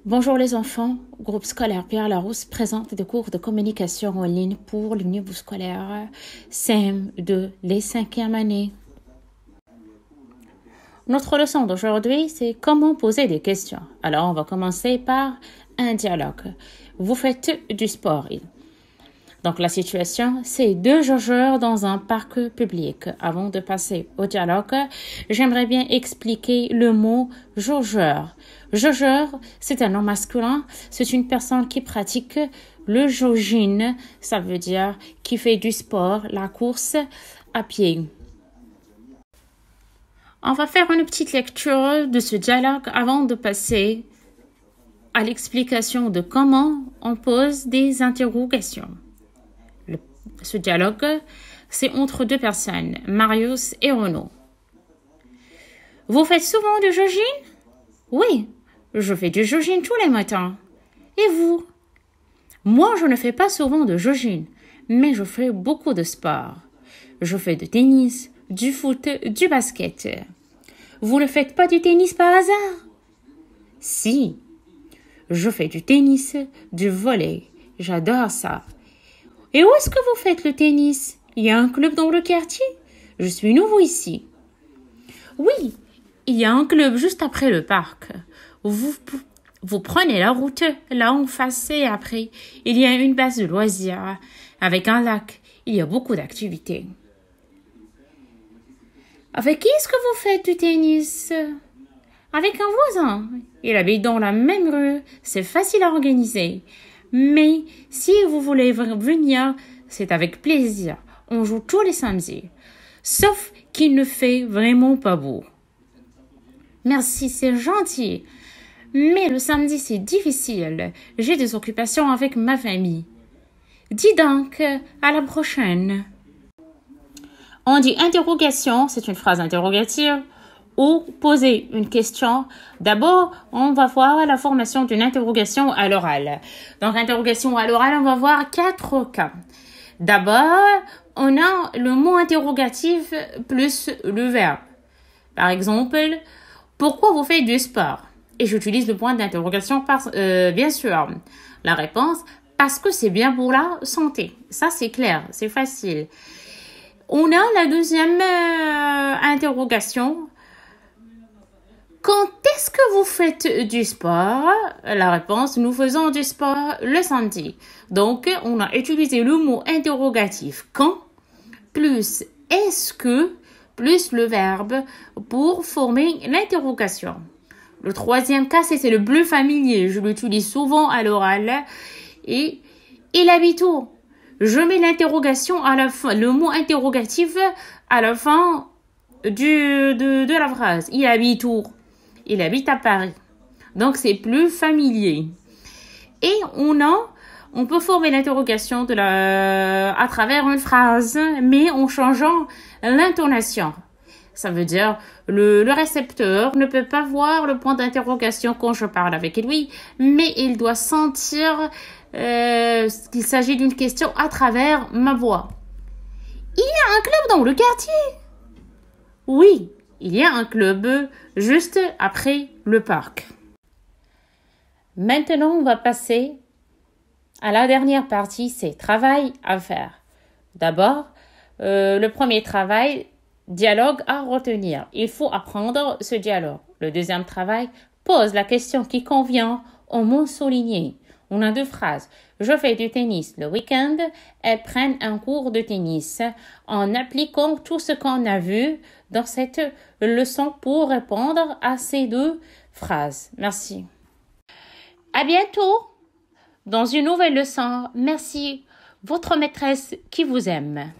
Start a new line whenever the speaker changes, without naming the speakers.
Bonjour les enfants, groupe scolaire Pierre Larousse présente des cours de communication en ligne pour le niveau scolaire CM2, les 5e années. Notre leçon d'aujourd'hui, c'est comment poser des questions. Alors, on va commencer par un dialogue. Vous faites du sport. Donc, la situation, c'est deux jogeurs dans un parc public. Avant de passer au dialogue, j'aimerais bien expliquer le mot jogeur. Jogeur, c'est un nom masculin. C'est une personne qui pratique le jogging. Ça veut dire qui fait du sport, la course à pied. On va faire une petite lecture de ce dialogue avant de passer à l'explication de comment on pose des interrogations. Ce dialogue, c'est entre deux personnes, Marius et Renaud. Vous faites souvent du jogging? Oui, je fais du jogging tous les matins. Et vous? Moi, je ne fais pas souvent de jogging, mais je fais beaucoup de sport. Je fais du tennis, du foot, du basket. Vous ne faites pas du tennis par hasard? Si, je fais du tennis, du volley. J'adore ça. Et où est-ce que vous faites le tennis? Il y a un club dans le quartier? Je suis nouveau ici. Oui, il y a un club juste après le parc. Vous prenez la route là en face et après, il y a une base de loisirs avec un lac. Il y a beaucoup d'activités. Avec qui est-ce que vous faites du tennis? Avec un voisin. Il habite dans la même rue. C'est facile à organiser. Mais si vous voulez venir, c'est avec plaisir. On joue tous les samedis. Sauf qu'il ne fait vraiment pas beau. Merci, c'est gentil. Mais le samedi, c'est difficile. J'ai des occupations avec ma famille. Dis donc, à la prochaine. On dit interrogation, c'est une phrase interrogative, ou poser une question. D'abord, on va voir la formation d'une interrogation à l'oral. Donc, interrogation à l'oral, on va voir 4 cas. D'abord, on a le mot interrogatif plus le verbe. Par exemple, pourquoi vous faites du sport? Et j'utilise le point d'interrogation bien sûr. La réponse, parce que c'est bien pour la santé. Ça, c'est clair, c'est facile. On a la deuxième interrogation. Quand est-ce que vous faites du sport? La réponse, nous faisons du sport le samedi. Donc, on a utilisé le mot interrogatif quand plus est-ce que plus le verbe pour former l'interrogation. Le troisième cas, c'est le plus familier. Je l'utilise souvent à l'oral. Et il habite où? Je mets l'interrogation à la fin, le mot interrogatif à la fin de la phrase. Il habite où? Il habite à Paris. Donc, c'est plus familier. Et on peut former l'interrogation à travers une phrase, mais en changeant l'intonation. Ça veut dire, le récepteur ne peut pas voir le point d'interrogation quand je parle avec lui, mais il doit sentir qu'il s'agit d'une question à travers ma voix. Il y a un club dans le quartier? Oui, il y a un club juste après le parc. Maintenant, on va passer à la dernière partie, c'est travail à faire. D'abord, le premier travail, dialogue à retenir. Il faut apprendre ce dialogue. Le deuxième travail, pose la question qui convient au mot souligné. On a 2 phrases. Je fais du tennis le week-end. Elles prennent un cours de tennis en appliquant tout ce qu'on a vu dans cette leçon pour répondre à ces 2 phrases. Merci. À bientôt dans une nouvelle leçon. Merci, votre maîtresse qui vous aime.